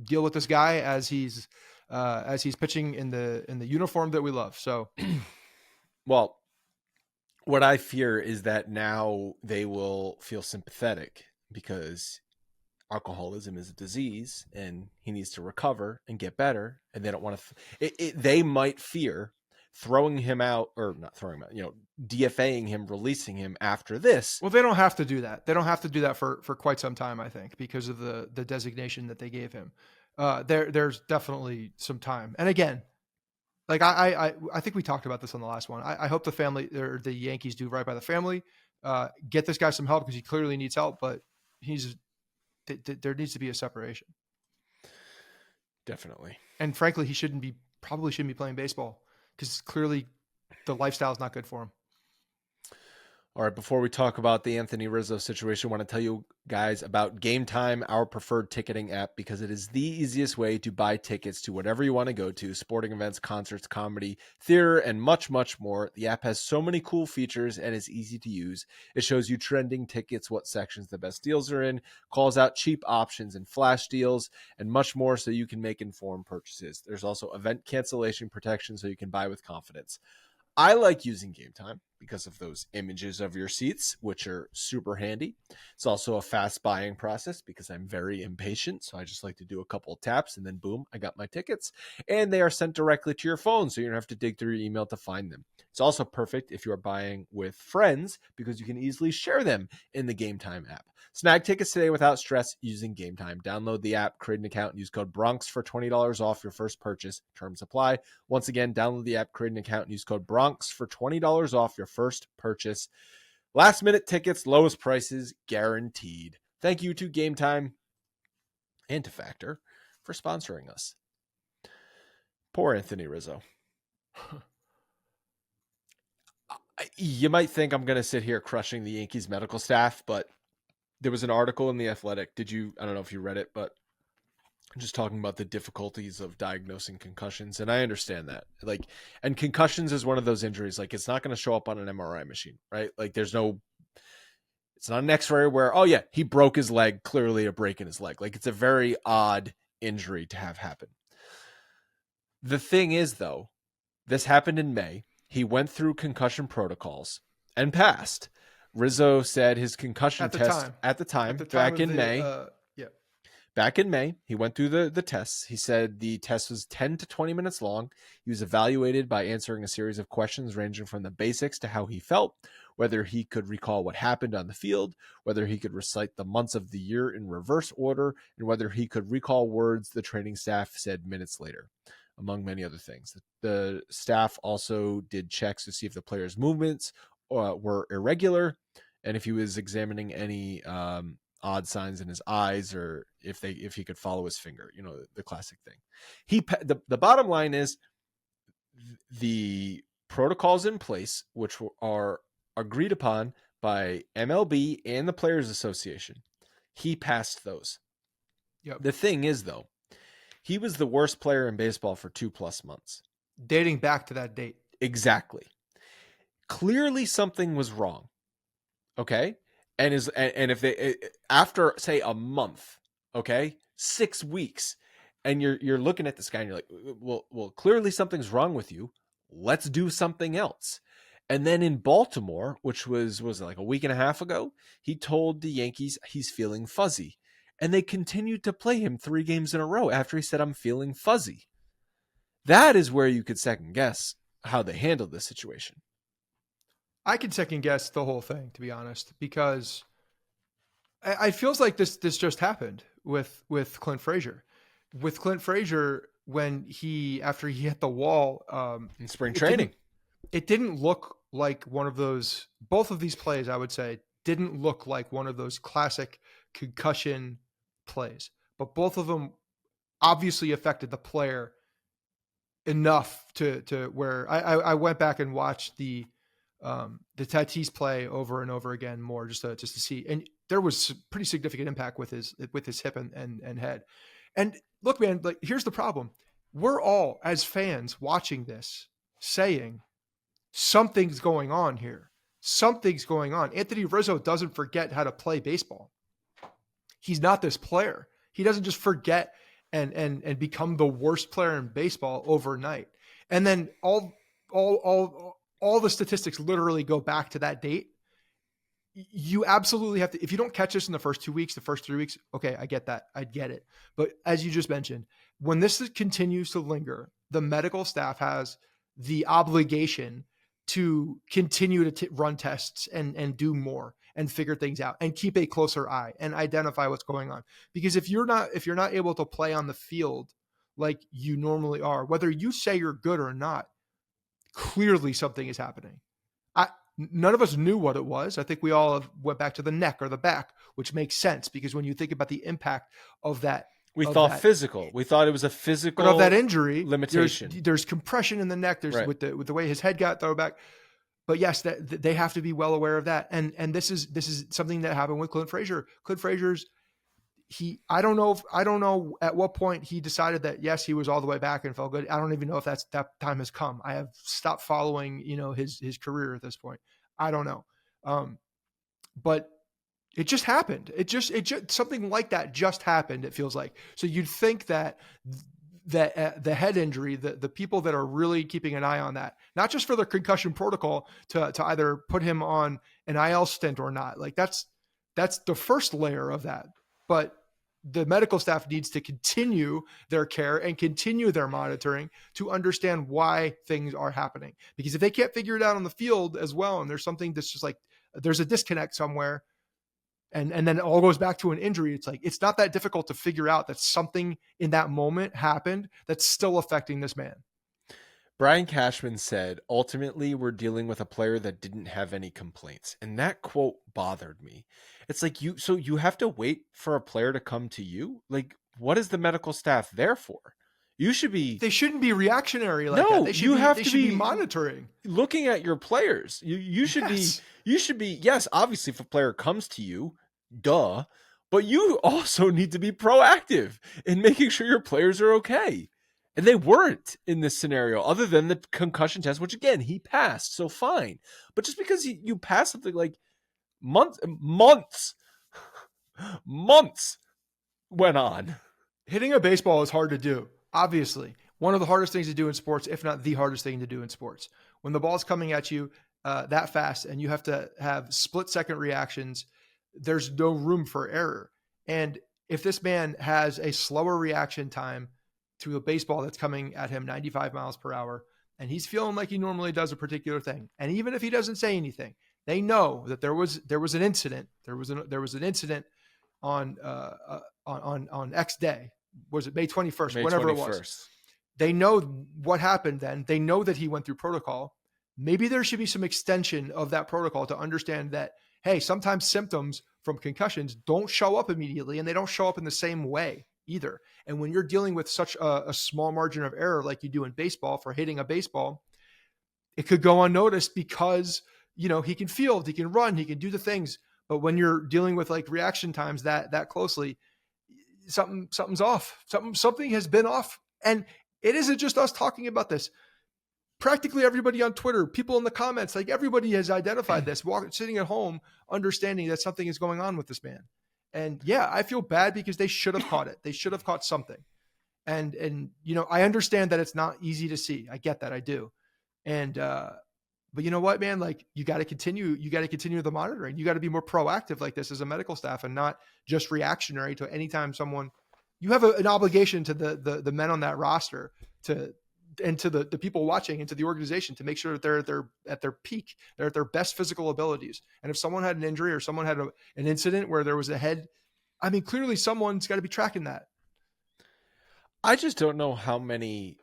deal with this guy as he's pitching in the uniform that we love. So,
well, what I fear is that now they will feel sympathetic because alcoholism is a disease and he needs to recover and get better. And they don't want to, they might fear throwing him out, or not throwing him out, DFAing him, releasing him after this.
Well, they don't have to do that. They don't have to do that for quite some time, I think, because of the designation that they gave him. There's definitely some time. And again, like I think we talked about this on the last one. I hope the family or the Yankees do right by the family, get this guy some help because he clearly needs help, but there needs to be a separation.
Definitely.
And frankly, he probably shouldn't be playing baseball because clearly the lifestyle is not good for him.
All right, before we talk about the Anthony Rizzo situation, I want to tell you guys about Game Time, our preferred ticketing app, because it is the easiest way to buy tickets to whatever you want to go to, sporting events, concerts, comedy, theater, and much, much more. The app has so many cool features and is easy to use. It shows you trending tickets, what sections the best deals are in, calls out cheap options and flash deals, and much more so you can make informed purchases. There's also event cancellation protection so you can buy with confidence. I like using Game Time because of those images of your seats, which are super handy. It's also a fast buying process because I'm very impatient. So I just like to do a couple of taps and then boom, I got my tickets. And they are sent directly to your phone, so you don't have to dig through your email to find them. It's also perfect if you're buying with friends because you can easily share them in the Game Time app. Snag tickets today without stress using Game Time. Download the app, create an account, and use code Bronx for $20 off your first purchase. Terms apply. Once again, download the app, create an account, and use code Bronx for $20 off your first purchase. Last minute tickets, lowest prices guaranteed. Thank you to Game Time and to Factor for sponsoring us. Poor Anthony Rizzo. You might think I'm going to sit here crushing the Yankees medical staff, but there was an article in The Athletic. I don't know if you read it, but just talking about the difficulties of diagnosing concussions. And I understand that. And concussions is one of those injuries. Like, it's not going to show up on an MRI machine, right? Like, it's not an X-ray where, oh yeah, he broke his leg, clearly a break in his leg. Like, it's a very odd injury to have happen. The thing is, though, this happened in May. He went through concussion protocols and passed. Rizzo said his concussion test at the time back in May. Back in May, he went through the tests. He said the test was 10 to 20 minutes long. He was evaluated by answering a series of questions ranging from the basics to how he felt, whether he could recall what happened on the field, whether he could recite the months of the year in reverse order, and whether he could recall words the training staff said minutes later, among many other things. The staff also did checks to see if the player's movements were irregular and if he was examining any odd signs in his eyes or if he could follow his finger, the classic thing. The bottom line is the protocols in place, which are agreed upon by MLB and the Players Association, he passed those.
Yep.
The thing is, though, he was the worst player in baseball for 2+ months.
Dating back to that date.
Exactly. Clearly something was wrong. Okay. And if they, after say a month, okay, 6 weeks, and you're looking at this guy and you're like, well, clearly something's wrong with you. Let's do something else. And then in Baltimore, which was it like a week and a half ago, he told the Yankees he's feeling fuzzy. And they continued to play him 3 games in a row after he said, I'm feeling fuzzy. That is where you could second guess how they handled this situation.
I could second guess the whole thing, to be honest, because it feels like this just happened with Clint Frazier. With Clint Frazier, after he hit the wall
in spring training,
it didn't look like one of those. Both of these plays, I would say, didn't look like one of those classic concussion plays, but both of them obviously affected the player enough to where I went back and watched the Tatis play over and over again more just to see, and there was pretty significant impact with his hip and head. And look, man, like here's the problem: we're all as fans watching this saying something's going on here. Something's going on. Anthony Rizzo doesn't forget how to play baseball. He's not this player. He doesn't just forget and become the worst player in baseball overnight. And then all the statistics literally go back to that date. You absolutely have to, if you don't catch this in the first 2 weeks, the first 3 weeks, okay, I get that. I get it. But as you just mentioned, when this continues to linger, the medical staff has the obligation to continue to run tests and do more and figure things out and keep a closer eye and identify what's going on. Because if you're not able to play on the field like you normally are, whether you say you're good or not, clearly something is happening. None of us knew what it was. I think we all went back to the neck or the back, which makes sense because when you think about the impact of that,
We thought physical. We thought it was a physical,
but of that injury
limitation.
There's compression in the neck. There's
Right.
with the way his head got thrown back. But yes, that they have to be well aware of that. And this is something that happened with Clint Frazier. Clint Frazier's I don't know at what point he decided that yes, he was all the way back and felt good. I don't even know if that time has come. I have stopped following, his career at this point. I don't know. But it just happened. It just something like that just happened. It feels like. So you'd think that the head injury, the people that are really keeping an eye on that, not just for the concussion protocol to either put him on an IL stint or not, like that's the first layer of that. But the medical staff needs to continue their care and continue their monitoring to understand why things are happening. Because if they can't figure it out on the field as well, and there's something that's just like, there's a disconnect somewhere, and then it all goes back to an injury, it's like, it's not that difficult to figure out that something in that moment happened that's still affecting this man.
Brian Cashman said, ultimately, we're dealing with a player that didn't have any complaints. And that quote bothered me. It's like, so you have to wait for a player to come to you? Like, what is the medical staff there for? They
shouldn't be reactionary like that. They should be monitoring.
Looking at your players. You should be, yes, obviously if a player comes to you, duh, but you also need to be proactive in making sure your players are okay. And they weren't in this scenario, other than the concussion test, which again, he passed, so fine. But just because you pass something like months went on.
Hitting a baseball is hard to do, obviously. One of the hardest things to do in sports, if not the hardest thing to do in sports. When the ball's coming at you that fast and you have to have split-second reactions, there's no room for error. And if this man has a slower reaction time to a baseball that's coming at him 95 miles per hour, and he's feeling like he normally does a particular thing, and even if he doesn't say anything, they know that there was an incident. There was an incident on X day. Was it May 21st? Whenever 21st. It was. They know what happened then. They know that he went through protocol. Maybe there should be some extension of that protocol to understand that, hey, sometimes symptoms from concussions don't show up immediately, and they don't show up in the same way either. And when you're dealing with such a small margin of error like you do in baseball for hitting a baseball, it could go unnoticed because, he can field, he can run, he can do the things. But when you're dealing with like reaction times that closely, something's off. Something has been off. And it isn't just us talking about this. Practically everybody on Twitter, people in the comments, like everybody has identified this, sitting at home, understanding that something is going on with this man. And yeah, I feel bad because they should have caught it. They should have caught something. And I understand that it's not easy to see. I get that. I do. And, but you know what, man, like you got to continue the monitoring. You got to be more proactive like this as a medical staff and not just reactionary to anytime you have an obligation to the men on that roster and to the people watching and to the organization to make sure that they're at their peak, they're at their best physical abilities. And if someone had an injury or someone had an incident where there was a head, I mean, clearly someone's got to be tracking that.
I just don't know how many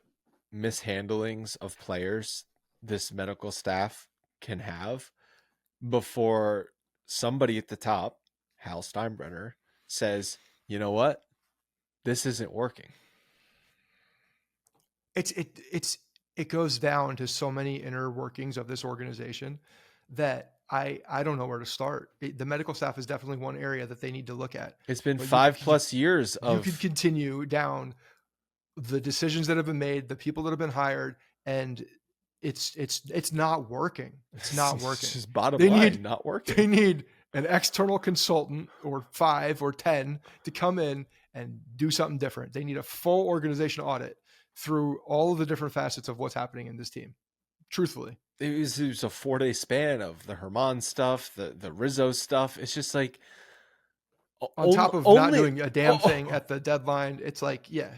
mishandlings of players this medical staff can have before somebody at the top, Hal Steinbrenner, says, you know what? This isn't working.
it goes down to so many inner workings of this organization that I don't know where to start. The medical staff is definitely one area that they need to look at.
It's been
But
5+ years
you could
of
continue down the decisions that have been made, the people that have been hired, and it's not working. It's not working.
it's just bottom
They
line,
need
not working.
they need an external consultant or 5 or 10 to come in and do something different. They need a full organization audit through all of the different facets of what's happening in this team. Truthfully.
It was a 4-day span of the Herman stuff, the Rizzo stuff. It's just like
On top of not doing a damn thing at the deadline, it's like, yeah,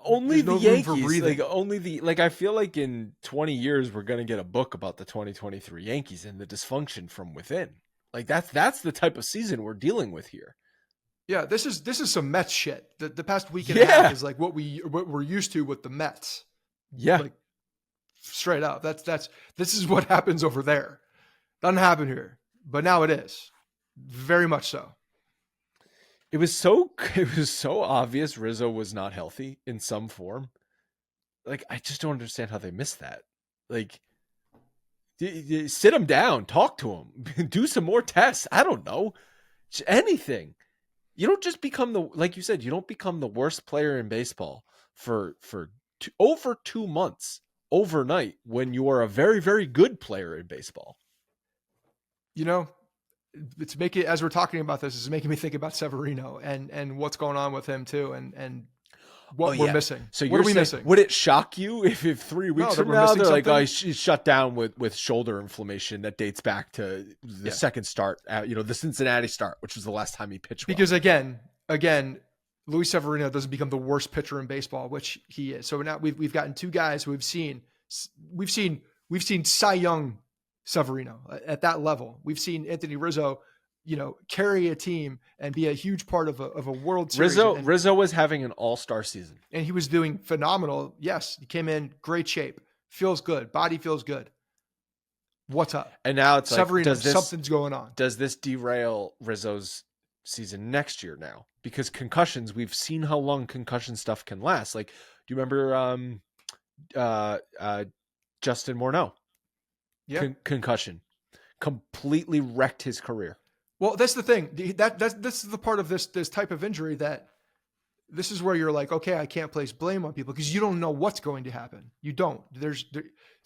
only the
no room for
Yankees,
breathing.
like I feel like in 20 years we're gonna get a book about the 2023 Yankees and the dysfunction from within. Like that's the type of season we're dealing with here.
Yeah, this is some Mets shit. The past week and a half is like what we're used to with the Mets.
Yeah,
Like straight up. This is what happens over there. Doesn't happen here, but now it is. Very much so.
it was so obvious Rizzo was not healthy in some form. Like I just don't understand how they missed that. Like sit him down, talk to him, do some more tests. I don't know, anything. You don't just become like you said, you don't become the worst player in baseball for over 2 months overnight when you are a very, very good player in baseball.
You know, it's making, as we're talking about this, is making me think about Severino and what's going on with him too, and what we're missing.
So
what are we missing?
Would it shock you if 3 weeks from now they're like, oh, he's shut down with shoulder inflammation that dates back to the second start, the Cincinnati start, which was the last time he pitched well.
Because again, Luis Severino doesn't become the worst pitcher in baseball, which he is. So now we've gotten 2 guys who we've seen Cy Young Severino at that level. We've seen Anthony Rizzo, carry a team and be a huge part of a World Series.
Rizzo was having an all-star season.
And he was doing phenomenal. Yes, he came in great shape. Feels good. Body feels good. What's up?
And now it's
Severino, something's going on.
Does this derail Rizzo's season next year now? Because concussions, we've seen how long concussion stuff can last. Like, do you remember Justin Morneau?
Yeah.
Concussion. Completely wrecked his career.
Well, that's the thing. This is the part of this type of injury that this is where you're like, okay, I can't place blame on people because you don't know what's going to happen. You don't.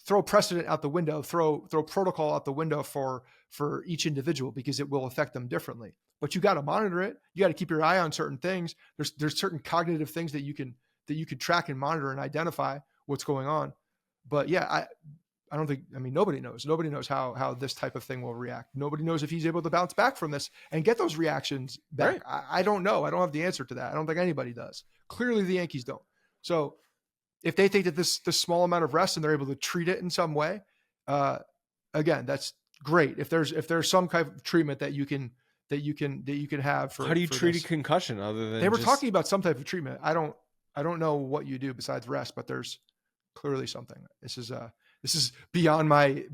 Throw precedent out the window, throw protocol out the window for each individual because it will affect them differently. But you got to monitor it. You got to keep your eye on certain things. There's certain cognitive things that you can track and monitor and identify what's going on. But yeah, I don't think, nobody knows. Nobody knows how this type of thing will react. Nobody knows if he's able to bounce back from this and get those reactions back. Right. I don't know. I don't have the answer to that. I don't think anybody does. Clearly the Yankees don't. So if they think that this small amount of rest and they're able to treat it in some way, again, that's great. If there's some kind of treatment that you can have for,
how do you treat
this.
A concussion other than
they were talking about some type of treatment. I don't know what you do besides rest, but there's clearly something. This is beyond my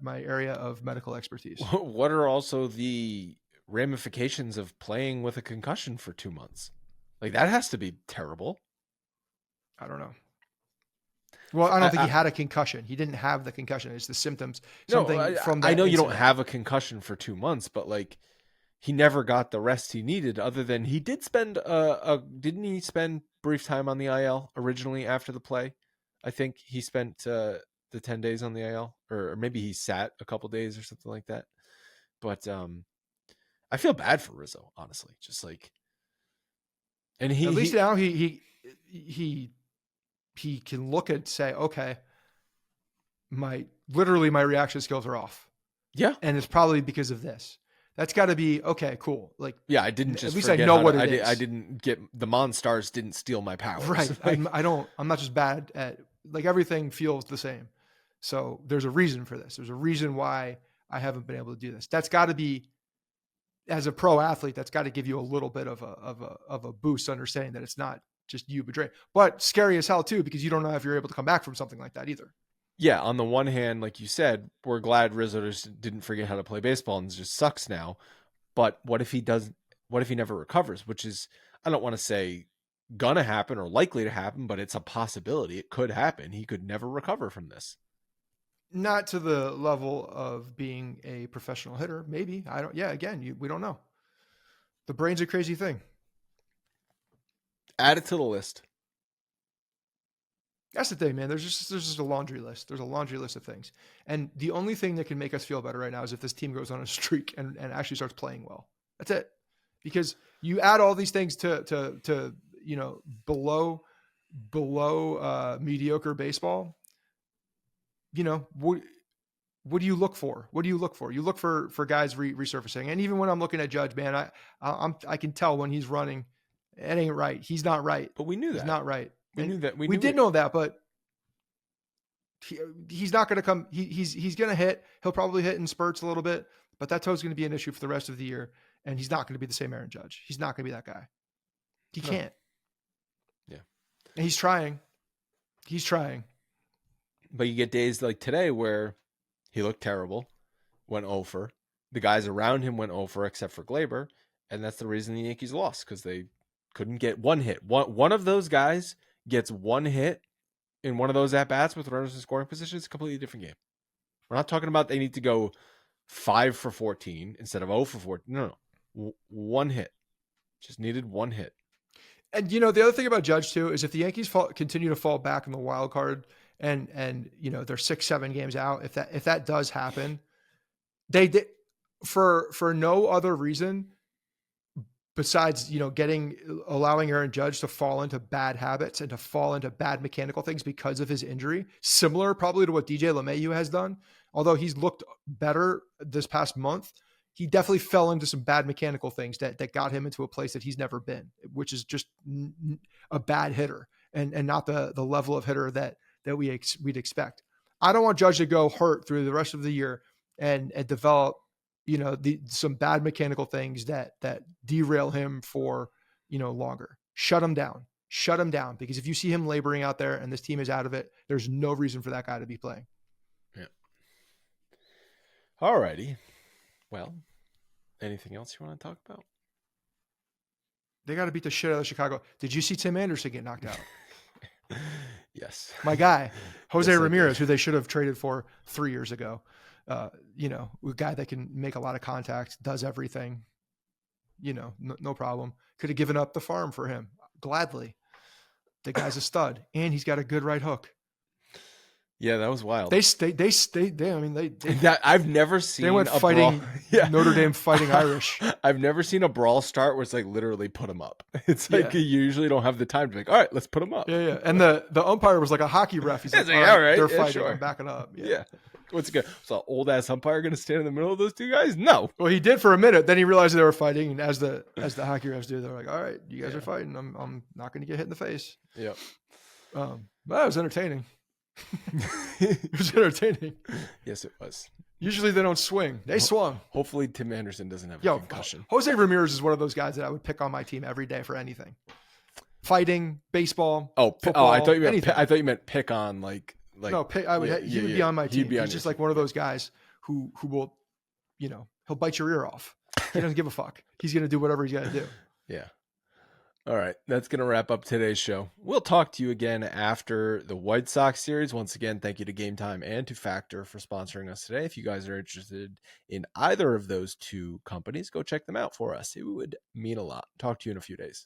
area of medical expertise.
What are also the ramifications of playing with a concussion for 2 months? Like that has to be terrible.
I don't know. Well, I don't think he had a concussion. He didn't have the concussion. It's the symptoms. From that
I know you
incident.
don't have a concussion for 2 months, but like he never got the rest he needed other than he did spend didn't he spend brief time on the IL originally after the play? I think he spent the 10 days on the IL or maybe he sat a couple days or something like that. But I feel bad for Rizzo, honestly. Just like, and
at least now he can look and say, okay, my reaction skills are off.
Yeah.
And it's probably because of this. That's got to be okay. Cool. Like,
yeah, I didn't just,
at least I know what it is.
I didn't get the Monstars didn't steal my powers.
Right. I'm not just bad at, like, everything feels the same. So there's a reason for this. There's a reason why I haven't been able to do this. That's got to be, as a pro athlete, that's got to give you a little bit of a boost, understanding that it's not just you betraying, but scary as hell too, because you don't know if you're able to come back from something like that either.
Yeah. On the one hand, like you said, we're glad Rizzo just didn't forget how to play baseball and just sucks now. But what if he never recovers, which is, I don't want to say gonna happen or likely to happen, but it's a possibility. It could happen. He could never recover from this.
Not to the level of being a professional hitter. Maybe. I don't. Yeah. Again, we don't know. The brain's a crazy thing.
Add it to the list.
That's the thing, man. There's just a laundry list. There's a laundry list of things. And the only thing that can make us feel better right now is if this team goes on a streak and actually starts playing well. That's it. Because you add all these things to below mediocre baseball. What do you look for? What do you look for? You look for guys resurfacing. And even when I'm looking at Judge, man, I can tell when he's running, it ain't right. He's not right.
But we knew that.
He's not right.
We knew that.
We did know that, but he's not going to come. He's going to hit. He'll probably hit in spurts a little bit, but that toe's going to be an issue for the rest of the year. And he's not going to be the same Aaron Judge. He's not going to be that guy. He can't.
Yeah.
And he's trying. He's trying.
But you get days like today where he looked terrible, went 0 for. The guys around him went 0 for except for Glaber. And that's the reason the Yankees lost, because they couldn't get one hit. One of those guys gets one hit in one of those at-bats with runners in scoring position. It's a completely different game. We're not talking about they need to go 5 for 14 instead of 0 for 14. No. One hit. Just needed one hit.
And, the other thing about Judge, too, is if the Yankees continue to fall back in the wild card and they're 6-7 games out, if that does happen, they for no other reason besides, allowing Aaron Judge to fall into bad habits and to fall into bad mechanical things because of his injury, similar probably to what DJ LeMahieu has done. Although he's looked better this past month, he definitely fell into some bad mechanical things that got him into a place that he's never been, which is just a bad hitter and not the level of hitter that we'd expect. I don't want Judge to go hurt through the rest of the year and develop, some bad mechanical things that derail him for, longer. Shut him down, because if you see him laboring out there and this team is out of it, there's no reason for that guy to be playing.
Yeah. All righty. Well, anything else you want to talk about?
They got to beat the shit out of Chicago. Did you see Tim Anderson get knocked out?
Yes.
My guy, Jose
Yes,
Ramirez, who they should have traded for 3 years ago. A guy that can make a lot of contact, does everything, no problem. Could have given up the farm for him gladly. The guy's a stud, and he's got a good right hook.
Yeah, that was wild. I've never seen
they went fighting Notre Dame fighting Irish.
I've never seen a brawl start where it's like literally put him up. It's like you usually don't have the time to be like, all right, let's put him up.
Yeah. And the umpire was like a hockey ref. He's like, all right, they're fighting. Sure. I'm backing up. Yeah.
What's it good? So old ass umpire going to stand in the middle of those two guys? No.
Well, he did for a minute. Then he realized they were fighting, and as the hockey refs do, they're like, all right, you guys are fighting. I'm not going to get hit in the face.
Yep.
But it was entertaining. It was entertaining.
Yes, it was.
Usually they don't swing. They swung.
Hopefully Tim Anderson doesn't have a concussion.
Jose Ramirez is one of those guys that I would pick on my team every day for anything. Fighting, baseball, football,
I thought you meant pick on like
no, I would. He would be on my team. He's just like one of those guys who will, he'll bite your ear off. He doesn't give a fuck. He's gonna do whatever he's got to do.
Yeah. All right, that's going to wrap up today's show. We'll talk to you again after the White Sox series. Once again, thank you to Game Time and to Factor for sponsoring us today. If you guys are interested in either of those two companies, go check them out for us. It would mean a lot. Talk to you in a few days.